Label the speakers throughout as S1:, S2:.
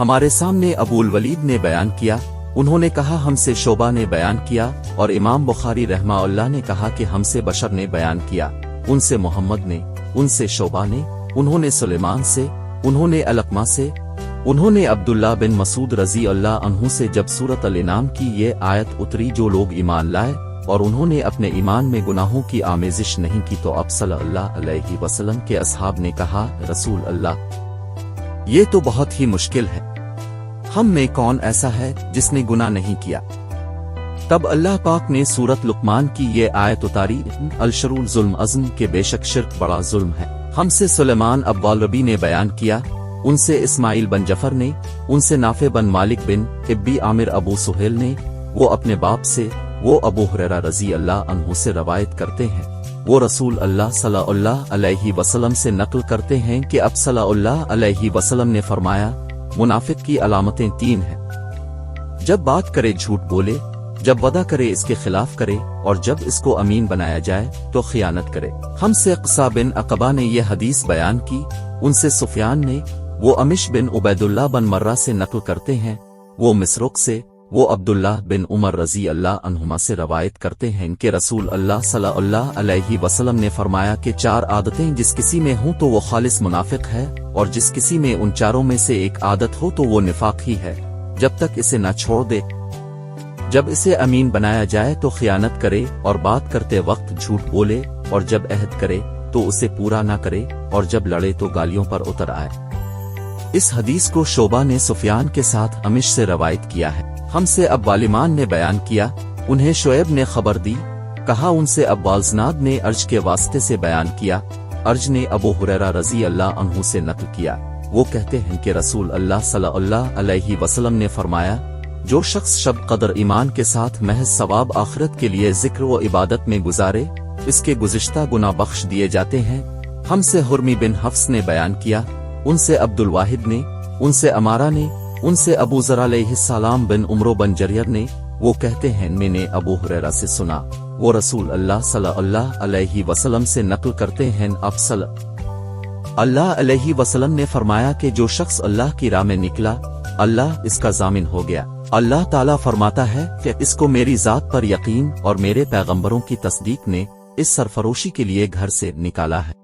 S1: हमारे सामने अबूल वलीद ने बयान किया, उन्होंने कहा हमसे शोबा ने बयान किया, और इमाम बुखारी रहमाहुल्लाह ने कहा कि हमसे बशर ने बयान किया, उनसे मोहम्मद ने, उनसे शोबा ने, उन्होंने सुलेमान से, उन्होंने अलकमा से, उन्होंने अब्दुल्ला बिन मसूद रजी अल्लाह अन्हु से जब सूरत अल-इनाम की ये आयत उतरी जो लोग ईमान लाए और उन्होंने अपने ईमान में गुनाहों की आमेजिश नहीं की तो अब सल्लल्लाहु अलैहि वसल्लम के असहाब ने कहा, रसूल अल्लाह ये तो बहुत ही मुश्किल है, हम में कौन ऐसा है जिसने गुनाह नहीं किया। तब अल्लाह पाक ने सूरत लुकमान की ये आयत उतारी, अल-शरूल जुल्म अज़्म के बेशक शिर्क बड़ा जुल्म है। हमसे सुलेमान अब्बालरबी ने बयान किया, उनसे इस्माइल बन जफर ने, उनसे नाफे बन मालिक बिन इब्बी आमिर अबू सुहेल ने, वो अपने बाप से, वो अबू हुरैरा रजी अल्लाह अन्हु से रवायत करते हैं, वो रसूल अल्लाह सल्लल्लाहु अलैहि वसल्लम से नकल करते हैं कि अब सल्लल्लाहु अलैहि वसल्लम ने फरमाया, मुनाफिक की अलामतें 3 हैं, जब बात करे झूठ बोले, जब वदा करे इसके खिलाफ करे, और जब इसको अमीन बनाया जाए तो खियानत करे। हमसे क़सा बिन अक़बा ने यह हदीस बयान की, उनसे सुफियान ने, वो अमिश बिन उबैदुल्लाह बन मर्रा से नकल करते हैं, वो मिसरुक से, वो अब्दुल्लाह बिन उमर रजी अल्लाह अन्हुमा से रवायत करते हैं कि रसूल अल्लाह सल्लल्लाहु अलैहि वसल्लम ने फरमाया कि 4 आदतें जिस किसी में हों तो वो खालिस मुनाफिक है, और जिस किसी में उन चारों में से एक आदत हो तो वो निफाक ही है, जब तक इसे न छोड़ दे, जब इसे अमीन बनाया जाए तो खियानत करे, और बात करते वक्त झूठ बोले, और जब अहद करे तो उसे पूरा ना करे, और जब लड़े तो गालियों पर उतर आए। इस हदीस को शोबा ने सुफियान के साथ अमिश से रवायत किया है। हमसे अब्बालिमान ने बयान किया, उन्हें शुएब ने खबर दी, कहा उनसे अब्बालजनाद ने अर्ज के वास्ते से बयान किया, अर्ज ने अबू हुरैरा रजी अल्लाह अन्हु से नकल किया, वो कहते हैं कि रसूल अल्लाह सल्लल्लाहु अलैहि वसल्लम ने फरमाया, जो शख्स शब कदर ईमान के साथ महज सवाब आखिरत के लिए जिक्र व इबादत में गुजारे, इसके गुज़िश्ता गुनाह बख्श दिए जाते हैं। हमसे हुर्मी बिन हफ्स ने बयान किया, उनसे अब्दुल वाहिद ने, उनसे अमारा ने, उनसे अबू ज़र अलैहिस्सलाम बिन उमरो बन जरियर ने, वो कहते हैं मैंने अबू हुरैरा से सुना, वो रसूल अल्लाह सल्लल्लाहु अलैहि वसल्लम से नकल करते हैं, अब सल्लल्लाहु अलैहि वसल्लम ने फरमाया कि जो शख्स अल्लाह की राह में निकला, अल्लाह इसका जामिन हो गया। अल्लाह ताला फरमाता है कि इसको मेरी जात पर यकीन और मेरे पैगंबरों की तस्दीक ने इस सरफरोशी के लिए घर से निकाला है।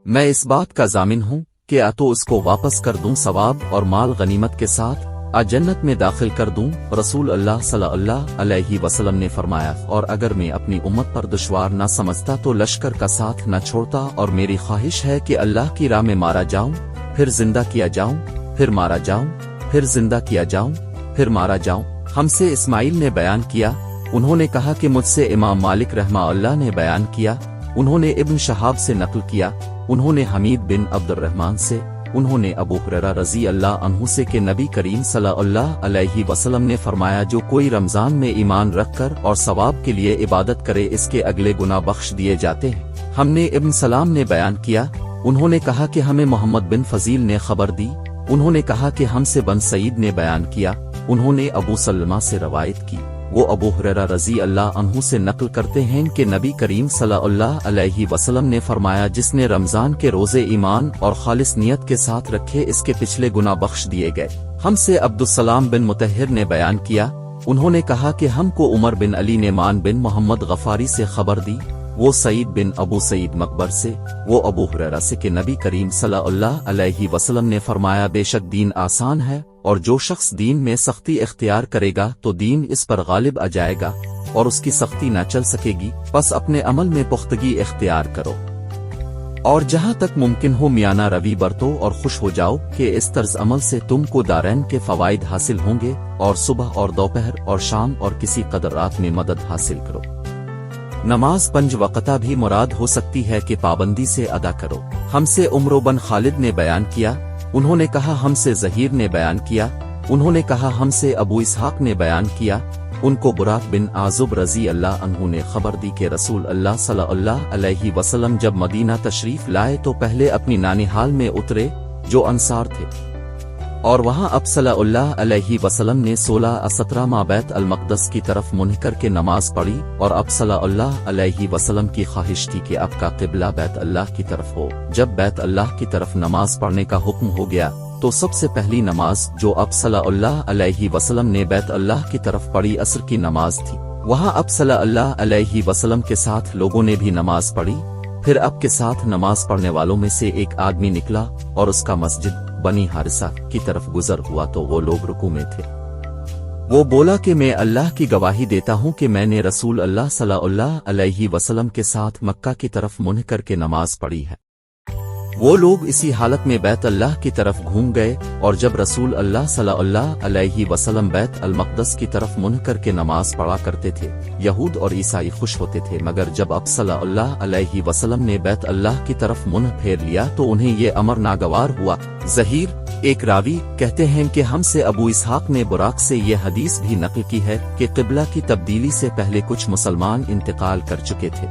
S1: मैं इस बात का जामिन हूँ कि या तो इसको वापस कर दूं सवाब और माल गनीमत के साथ, आ जन्नत में दाखिल कर दूं। रसूल अल्लाह सल्लल्लाहु अलैहि वसल्लम ने फरमाया, और अगर मैं अपनी उम्मत पर दुश्वार न समझता तो लश्कर का साथ न छोड़ता, और मेरी ख्वाहिश है कि अल्लाह की राह में मारा जाऊं, फिर जिंदा किया जाऊं, फिर मारा जाऊं, फिर जिंदा किया जाऊं, फिर मारा जाऊं। हमसे इस्माइल ने बयान किया, उन्होंने कहा कि मुझसे इमाम मालिक रहमाहुल्लाह ने बयान किया, उन्होंने इब्न शहाब से नकल किया, उन्होंने हमीद बिन अब्दुर्रहमान से, उन्होंने अबू हुरैरा रजी अल्लाह अन्हु से कि नबी करीम सल्लल्लाहु अलैहि वसल्लम ने फरमाया, जो कोई रमजान में ईमान रखकर और सवाब के लिए इबादत करे, इसके अगले गुनाह बख्श दिए जाते हैं। हमने इब्न सलाम ने बयान किया, उन्होंने कहा कि हमें मोहम्मद बिन फजील ने खबर दी, उन्होंने कहा कि हमसे बन सईद ने बयान किया, उन्होंने अबू सलमा से रवायत की, वो अबू हुरैरा रजी अल्लाह अन्हु से नकल करते हैं कि नबी करीम सल्लल्लाहु अलैहि वसल्लम ने फरमाया, जिसने रमजान के रोजे ईमान और खालिस नियत के साथ रखे, इसके पिछले गुनाह बख्श दिए गए। हमसे अब्दुस्सलाम बिन मुतहिर ने बयान किया, उन्होंने कहा कि हमको उमर बिन अली ने मान बिन मोहम्मद गफारी से खबर दी, वो सईद बिन अबू सईद मकबर से, वो अबू हुरैरा से कि नबी करीम सल्लल्लाहु अलैहि वसल्लम ने फरमाया, बेशक दीन आसान है, और जो शख्स दीन में सख्ती इख्तियार करेगा तो दीन इस पर गालिब आ जाएगा और उसकी सख्ती न चल सकेगी। बस अपने अमल में पुख्तगी इख्तियार करो, और जहां तक मुमकिन हो मियाना रवि बरतो और खुश हो जाओ कि इस तर्ज अमल से तुमको दारैन के फवाइद हासिल होंगे, और सुबह और दोपहर और शाम और किसी कदर रात में मदद हासिल करो। नमाज 5 वक़्ता भी मुराद हो सकती है कि पाबंदी से अदा करो। हमसे उमरो बन खालिद ने बयान किया, उन्होंने कहा हमसे ज़हीर ने बयान किया, उन्होंने कहा हमसे अबू इसहाक ने बयान किया, उनको बुराक बिन आजुब रजी अल्लाह अन्हु ने खबर दी कि रसूल अल्लाह सल्लल्लाहु अलैहि वसल्लम जब मदीना तशरीफ लाए तो पहले अपनी नानिहाल में उतरे जो अंसार थे, और वहां अब सल्लल्लाहु अलैहि वसल्लम ने 16-17 माह बैत अल-मक़दस की तरफ मुँह करके नमाज पढ़ी, और अब सल्लल्लाहु अलैहि वसल्लम की ख्वाहिश थी कि अब का क़िबला बैत अल्लाह की तरफ हो। जब बैत अल्लाह की तरफ नमाज पढ़ने का हुक्म हो गया تو سب سے پہلی نماز جو اب صلی اللہ علیہ وسلم نے بیت اللہ کی طرف پڑھی عصر کی نماز تھی۔ وہاں اب صلی اللہ علیہ وسلم کے ساتھ لوگوں نے بھی نماز پڑھی۔ پھر اب کے ساتھ نماز پڑھنے والوں میں سے ایک آدمی نکلا اور اس کا مسجد بنی حارثہ کی طرف گزر ہوا تو وہ لوگ رکوع میں تھے۔ وہ بولا کہ میں اللہ کی گواہی دیتا ہوں کہ میں نے رسول اللہ صلی اللہ علیہ وسلم کے ساتھ مکہ کی طرف منہ کر کے نماز پڑھی ہے۔ وہ لوگ اسی حالت میں بیت اللہ کی طرف گھوم گئے، اور جب رسول اللہ صلی اللہ علیہ وسلم بیت المقدس کی طرف منہ کر کے نماز پڑھا کرتے تھے، یہود اور عیسائی خوش ہوتے تھے، مگر جب اب صلی اللہ علیہ وسلم نے بیت اللہ کی طرف منہ پھیر لیا تو انہیں یہ امر ناگوار ہوا۔ ظہیر ایک راوی کہتے ہیں کہ ہم سے ابو اسحاق نے براق سے یہ حدیث بھی نقل کی ہے کہ قبلہ کی تبدیلی سے پہلے کچھ مسلمان انتقال کر چکے تھے،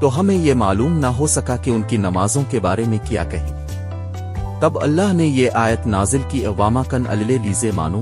S1: تو ہمیں یہ معلوم نہ ہو سکا کہ ان کی نمازوں کے بارے میں کیا کہیں۔ تب اللہ نے یہ آیت نازل کی، اواما کن اللیزے مانوں